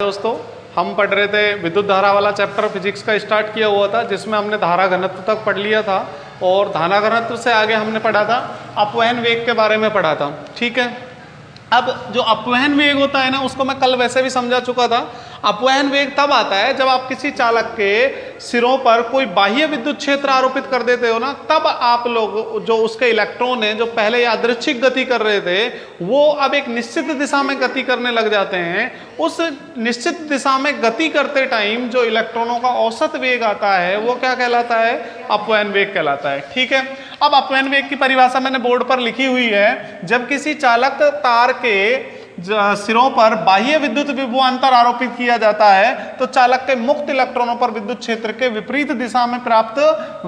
दोस्तों, हम पढ़ रहे थे विद्युत धारा वाला चैप्टर फिजिक्स का स्टार्ट किया हुआ था, जिसमें हमने धारा घनत्व तक पढ़ लिया था और धारा घनत्व से आगे हमने पढ़ा था अपवहन वेग के बारे में पढ़ा था। ठीक है, अब जो अपवहन वेग होता है ना, उसको मैं कल वैसे भी समझा चुका था। अपवहन वेग तब आता है जब आप किसी चालक के सिरों पर कोई बाह्य विद्युत क्षेत्र आरोपित कर देते हो ना, तब आप लोग जो उसके इलेक्ट्रॉन हैं जो पहले यादृच्छिक गति कर रहे थे, वो अब एक निश्चित दिशा में गति करने लग जाते हैं। उस निश्चित दिशा में गति करते टाइम जो इलेक्ट्रॉनों का औसत वेग आता है वो क्या कहलाता है? अपवहन वेग कहलाता है। ठीक है, अब अपवहन वेग की परिभाषा मैंने बोर्ड पर लिखी हुई है। जब किसी चालक तार के सिरों पर बाह्य विद्युत विभवांतर आरोपित किया जाता है तो चालक के मुक्त इलेक्ट्रॉनों पर विद्युत क्षेत्र के विपरीत दिशा में प्राप्त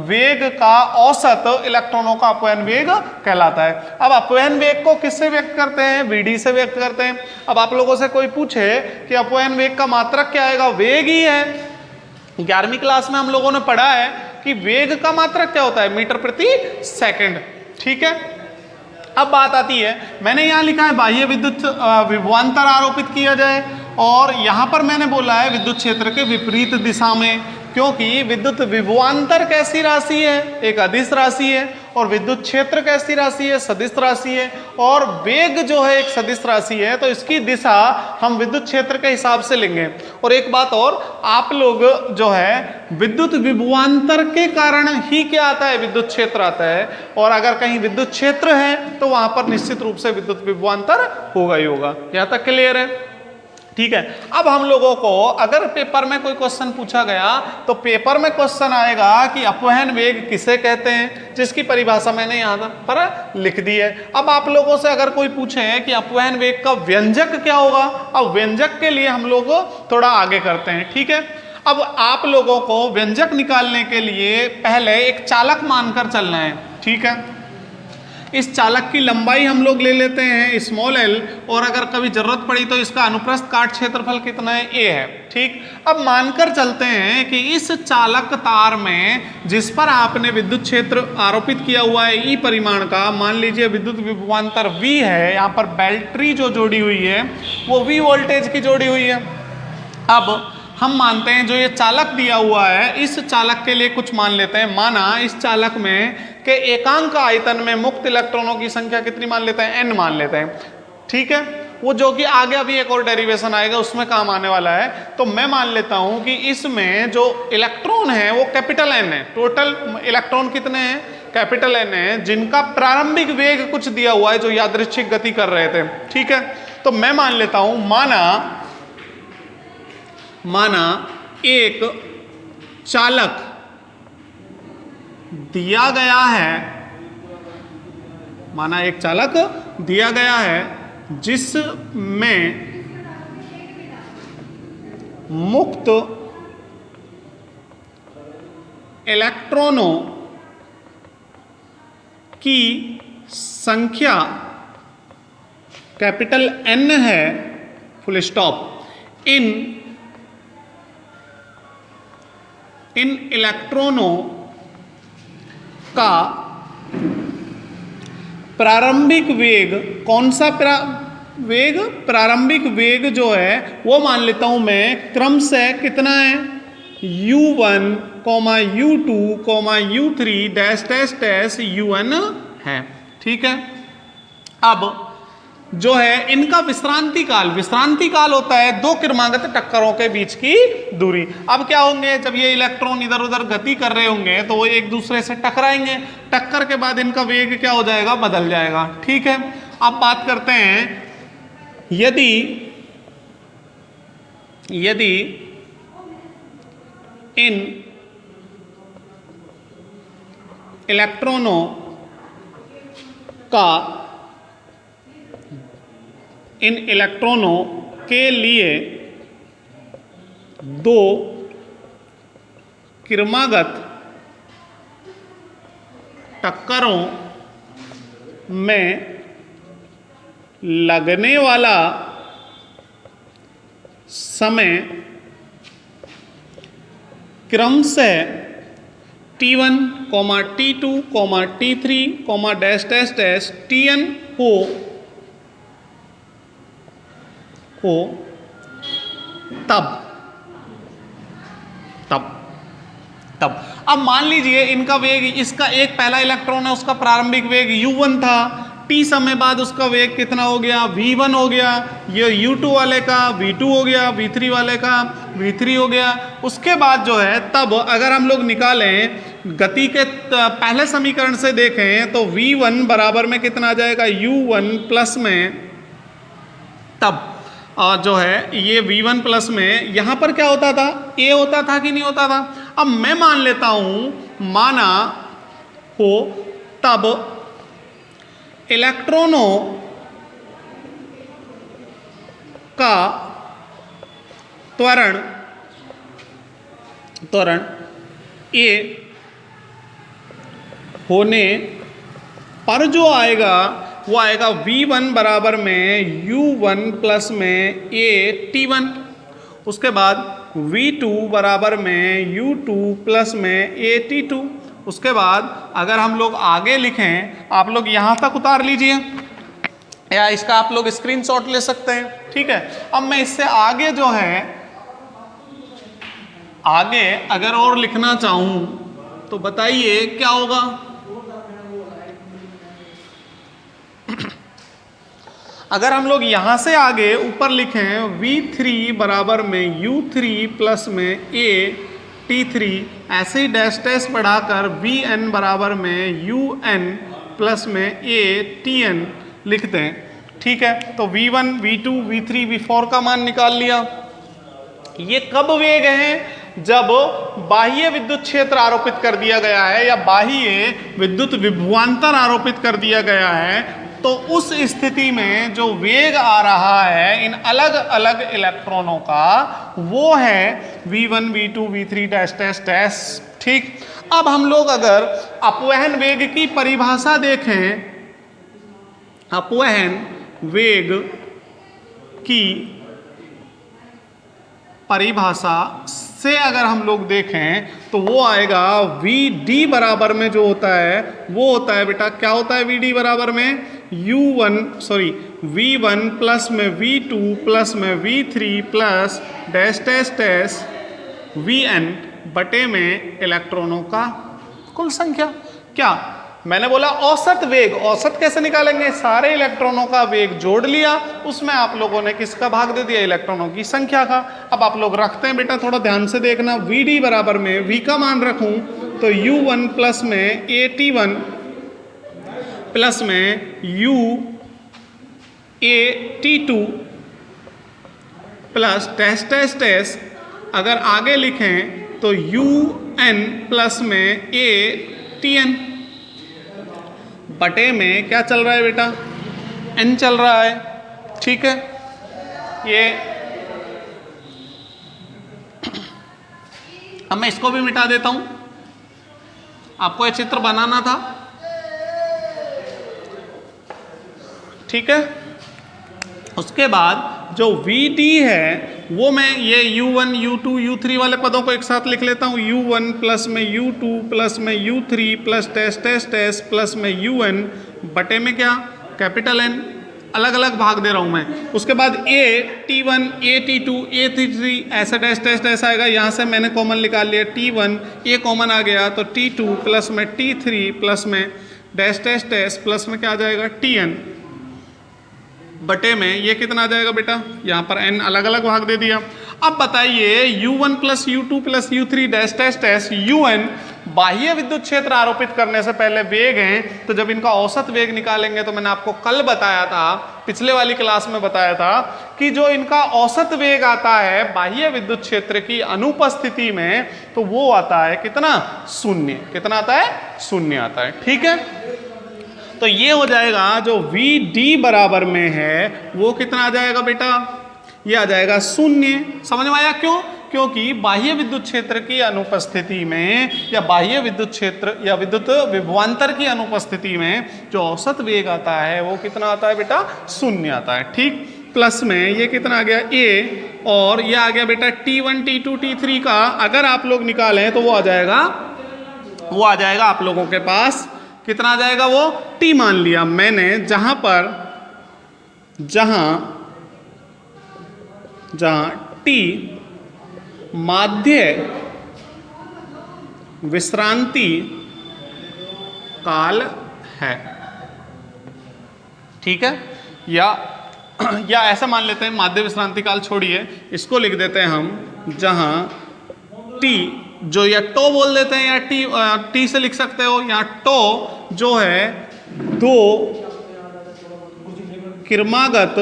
वेग का औसत इलेक्ट्रॉनों का अपवहन वेग कहलाता है। अब अपवहन वेग को किससे व्यक्त करते हैं? वीडी से व्यक्त करते हैं। अब आप लोगों से कोई पूछे कि अपवहन वेग का मात्रक क्या आएगा? वेग ही है। 11वीं क्लास में हम लोगों ने पढ़ा है कि वेग का मात्रक क्या होता है? मीटर प्रति सेकंड। ठीक है, अब बात आती है, मैंने यहां लिखा है बाह्य विद्युत विभवांतर आरोपित किया जाए, और यहां पर मैंने बोला है विद्युत क्षेत्र के विपरीत दिशा में, क्योंकि विद्युत विभवांतर कैसी राशि है? एक अदिश राशि है, और विद्युत क्षेत्र कैसी राशि है? सदिश राशि है, और वेग जो है एक सदिश राशि है, तो इसकी दिशा हम विद्युत क्षेत्र के हिसाब से लेंगे। और एक बात और, आप लोग जो है विद्युत विभवांतर के कारण ही क्या आता है? विद्युत क्षेत्र आता है, और अगर कहीं विद्युत क्षेत्र है तो वहां पर निश्चित रूप से विद्युत विभवांतर होगा ही होगा। यहां तक क्लियर है? ठीक है, अब हम लोगों को अगर पेपर में कोई क्वेश्चन पूछा गया तो पेपर में क्वेश्चन आएगा कि अपवहन वेग किसे कहते हैं, जिसकी परिभाषा मैंने यहां पर लिख दी है। अब आप लोगों से अगर कोई पूछे कि अपवहन वेग का व्यंजक क्या होगा, अब व्यंजक के लिए हम लोग थोड़ा आगे करते हैं। ठीक है, अब आप लोगों को व्यंजक निकालने के लिए पहले एक चालक मानकर चलना है। ठीक है, इस चालक की लंबाई हम लोग ले लेते हैं स्मॉल एल, और अगर कभी जरूरत पड़ी तो इसका अनुप्रस्थ काट क्षेत्रफल कितना है? ए है। ठीक, अब मानकर चलते हैं कि इस चालक तार में जिस पर आपने विद्युत क्षेत्र आरोपित किया हुआ है ई परिमाण का, मान लीजिए विद्युत विभवांतर वी है, यहाँ पर बैटरी जो जोड़ी हुई है वो वी वोल्टेज की जोड़ी हुई है। अब हम मानते हैं जो ये चालक दिया हुआ है, इस चालक के लिए कुछ मान लेते हैं। माना इस चालक में के एकांक आयतन में मुक्त इलेक्ट्रॉनों की संख्या कितनी मान लेते हैं? n मान लेते हैं। ठीक है, वो जो कि आगे अभी एक और डेरिवेशन आएगा उसमें काम आने वाला है। तो मैं मान लेता हूं कि इसमें जो इलेक्ट्रॉन है वो कैपिटल N है। टोटल इलेक्ट्रॉन कितने हैं? कैपिटल N है, जिनका प्रारंभिक वेग कुछ दिया हुआ है जो यादृच्छिक गति कर रहे थे। ठीक है, तो मैं मान लेता हूं, माना एक चालक दिया गया है, माना एक चालक दिया गया है जिसमें मुक्त इलेक्ट्रॉनों की संख्या कैपिटल N है, फुल स्टॉप। इन इलेक्ट्रॉनों का प्रारंभिक वेग, कौन सा वेग? प्रारंभिक वेग जो है वो मान लेता हूं मैं क्रमशः कितना है? u1, u2, u3 dash dash dash un है। ठीक है, अब जो है इनका विश्रांति काल होता है दो क्रमागत टक्करों के बीच की दूरी। अब क्या होंगे, जब ये इलेक्ट्रॉन इधर उधर गति कर रहे होंगे तो वो एक दूसरे से टकराएंगे, टक्कर के बाद इनका वेग क्या हो जाएगा? बदल जाएगा। ठीक है, अब बात करते हैं, यदि इन इलेक्ट्रॉनों के लिए दो क्रमागत टक्करों में लगने वाला समय क्रमशः T1, T2, T3, dash dash dash Tn हो तब तब तब अब मान लीजिए इनका वेग, इसका एक पहला इलेक्ट्रॉन है, उसका प्रारंभिक वेग u1 था, t समय बाद उसका वेग कितना हो गया, v1 हो गया, ये u2 वाले का v2 हो गया, v3 वाले का v3 हो गया। उसके बाद जो है तब अगर हम लोग निकालें गति के पहले समीकरण से देखें तो v1 बराबर में कितना आ जाएगा, u1 प्लस में तब जो है ये v1 प्लस में यहां पर क्या होता था, a होता था कि नहीं होता था। अब मैं मान लेता हूं, माना हो तब इलेक्ट्रॉनों का त्वरण a होने पर जो आएगा वो आएगा v1 बराबर में u1 प्लस में a t1, उसके बाद v2 बराबर में u2 प्लस में a t2। उसके बाद अगर हम लोग आगे लिखें, आप लोग यहां तक उतार लीजिए या इसका आप लोग स्क्रीनशॉट ले सकते हैं, ठीक है। अब मैं इससे आगे जो है, आगे अगर और लिखना चाहूं तो बताइए क्या होगा। अगर हम लोग यहां से आगे ऊपर लिखें v3 बराबर में u3 प्लस में a t3, ऐसे ही डैश डैश बढ़ाकर vn बराबर में un प्लस में a tn लिखते हैं, ठीक है। तो v1 v2 v3 v4 का मान निकाल लिया। ये कब वेग है, जब बाह्य विद्युत क्षेत्र आरोपित कर दिया गया है या बाह्य विद्युत विभवांतर आरोपित कर दिया गया है, तो उस स्थिति में जो वेग आ रहा है इन अलग अलग इलेक्ट्रॉनों का वो है v1 v2 v3 dash dash dash, ठीक। अब हम लोग अगर अपवहन वेग की परिभाषा देखें, अपवहन वेग की परिभाषा से अगर हम लोग देखें तो वो आएगा vd बराबर में जो होता है वो होता है बेटा, क्या होता है vd बराबर में v1 प्लस में v2 प्लस में v3 plus dash dash dash vn बटे में इलेक्ट्रॉनों का कुल संख्या। क्या मैंने बोला औसत वेग, औसत कैसे निकालेंगे, सारे इलेक्ट्रॉनों का वेग जोड़ लिया, उसमें आप लोगों ने किसका भाग दे दिया, इलेक्ट्रॉनों की संख्या का। अब आप लोग रखते हैं बेटा, थोड़ा ध्यान से देखना, vd बराबर में v का मान रखूं तो u1 प्लस में at1 प्लस में at2 plus dash dash dash, अगर आगे लिखें तो un प्लस में atn बटे में क्या चल रहा है बेटा, n चल रहा है, ठीक है। ये अब मैं इसको भी मिटा देता हूं, आपको ये चित्र बनाना था, ठीक है। उसके बाद जो vd है वो मैं ये u1 u2 u3 वाले पदों को एक साथ लिख लेता हूँ, u1 प्लस में u2 प्लस में u3 plus dash dash dash plus में un बटे में क्या, कैपिटल N, अलग अलग भाग दे रहा हूँ मैं। उसके बाद at1 at2 at3 ऐसा डैश डैश डैश आएगा, यहाँ से मैंने कॉमन निकाल लिया t1, a कॉमन आ गया तो t2 प्लस में t3 प्लस में डैश डैश डैश प्लस में क्या आ जाएगा tn बटे में ये कितना आ जाएगा बेटा, यहाँ पर n अलग अलग भाग दे दिया। अब बताइए u1 plus u2 plus u3 dash dash dash un बाह्य विद्युत क्षेत्र आरोपित करने से पहले वेग हैं, तो जब इनका औसत वेग निकालेंगे तो मैंने आपको कल बताया था, पिछले वाली क्लास में बताया था कि जो इनका औसत वेग आता है बाह्य विद्युत क्षेत्र की अनुपस्थिति में तो वो आता है कितना, शून्य। कितना आता है, शून्य आता है, ठीक है। तो ये हो जाएगा जो vd बराबर में है वो कितना आ जाएगा बेटा, ये आ जाएगा शून्य। समझ में आया क्यों, क्योंकि बाह्य विद्युत क्षेत्र की अनुपस्थिति में या बाह्य विद्युत क्षेत्र या विद्युत विभवांतर की अनुपस्थिति में जो औसत वेग आता है वो कितना आता है बेटा, शून्य आता है, ठीक। प्लस में ये कितना आ गया a, और ये आ गया बेटा t1 t2 t3 का अगर आप लोग निकालें तो वो आ जाएगा आप लोगों के पास कितना आ जाएगा, वो t मान लिया मैंने, जहां t माध्य विश्रांति काल है। ठीक है, या ऐसा मान लेते हैं, माध्य विश्रांति काल छोड़िए, इसको लिख देते हैं हम, जहां टी जो, या टो बोल देते हैं, या टी से लिख सकते हो, या टो जो है दो क्रमागत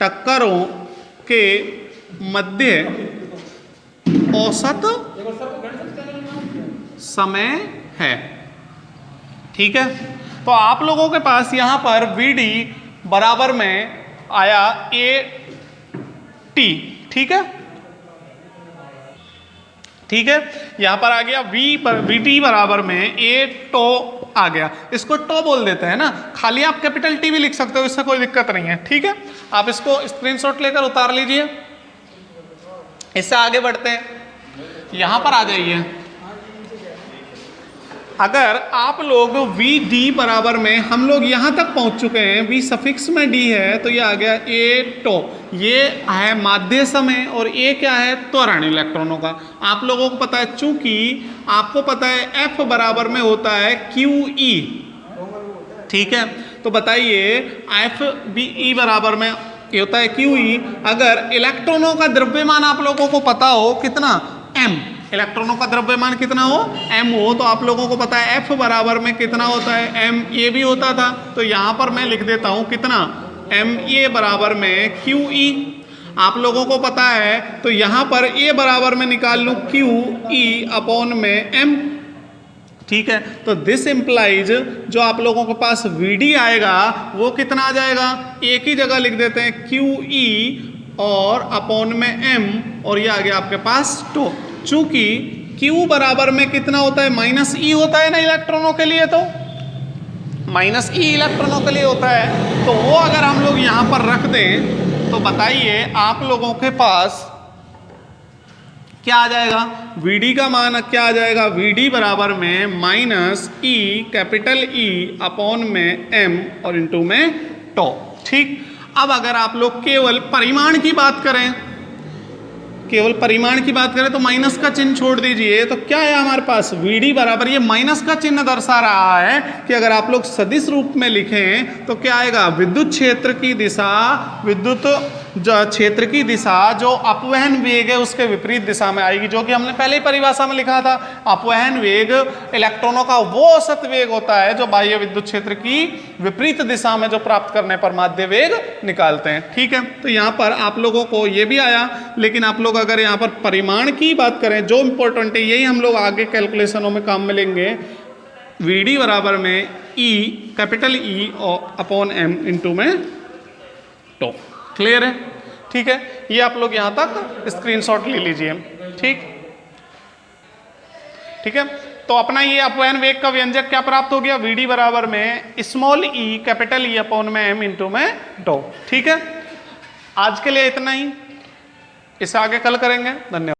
टक्करों के मध्य औसत समय है। ठीक है, तो आप लोगों के पास यहां पर VD बराबर में आया AT। ठीक है, ठीक है, यहां पर आ गया VT बराबर में A टो आ गया। इसको टो बोल देते हैं ना, खाली आप कैपिटल T भी लिख सकते हो, इससे कोई दिक्कत नहीं है। ठीक है, आप इसको स्क्रीनशॉट लेकर उतार लीजिए। इससे आगे बढ़ते हैं, यहां पर आ जाइए। अगर आप लोग VD बराबर में, हम लोग यहां तक पहुंच चुके हैं, V सफिक्स में D है, तो ये आ गया A टो, ये है माध्य समय, और A क्या है, त्वरण इलेक्ट्रॉनों का। आप लोगों को पता है, चूंकि आपको पता है F बराबर में होता है QE। ठीक है, तो बताइए FBE बराबर में ये होता है QE। अगर इलेक्ट्रॉनों का द्रव्यमान आप लोगों को पता हो कितना, M, इलेक्ट्रॉनों का द्रव्यमान कितना हो, M हो, तो आप लोगों को पता है F बराबर में कितना होता है, M, ये भी होता था। तो यहां पर मैं लिख देता हूं कितना, MA बराबर में QE, आप लोगों को पता है। तो यहां पर A बराबर में निकाल लूं QE अपॉन में M। ठीक है, तो दिस इंप्लाइज जो आप लोगों के पास VD आएगा वो कितना आ जाएगा, एक ही जगह लिख देते हैं QE और अपॉन में M, और ये आ गया आपके पास टो। चूंकि Q बराबर में कितना होता है, -E होता है ना इलेक्ट्रॉनों के लिए, तो -E इलेक्ट्रॉनों के लिए होता है। तो वो अगर हम लोग यहां पर रख दें तो बताइए आप लोगों के पास क्या आ जाएगा, VD का मान क्या आ जाएगा, VD बराबर में -E कैपिटल E अपॉन में M और इंटू में टो। ठीक, अब अगर आप लोग केवल परिमाण की बात करें, केवल परिमाण की बात करें तो माइनस का चिन्ह छोड़ दीजिए, तो क्या है हमारे पास, VD बराबर, ये माइनस का चिन्ह दर्शा रहा है कि अगर आप लोग सदिश रूप में लिखें तो क्या आएगा, विद्युत क्षेत्र की दिशा, विद्युत क्षेत्र की दिशा जो अपवहन वेग है उसके विपरीत दिशा में आएगी, जो कि हमने पहले ही परिभाषा में लिखा था। अपवहन वेग इलेक्ट्रॉनों का वो औसत वेग होता है जो बाह्य विद्युत क्षेत्र की विपरीत दिशा में जो प्राप्त करने पर माध्य वेग निकालते हैं। ठीक है, तो यहाँ पर आप लोगों को ये भी आया, लेकिन आप लोग अगर यहाँ पर परिमाण की बात करें, जो इंपॉर्टेंट है यही हम लोग आगे कैलकुलेशनों में काम में लेंगे। VD बराबर में E कैपिटल E और अपॉन M इंटू में टो। क्लियर है? ठीक है, ये आप लोग यहां तक स्क्रीनशॉट ले लीजिए। ठीक, ठीक है, तो अपना ये अपवहन वेग का व्यंजक क्या प्राप्त हो गया, VD बराबर में small E capital E upon में M इंटू में टो। ठीक है, आज के लिए इतना ही, इसे आगे कल करेंगे। धन्यवाद।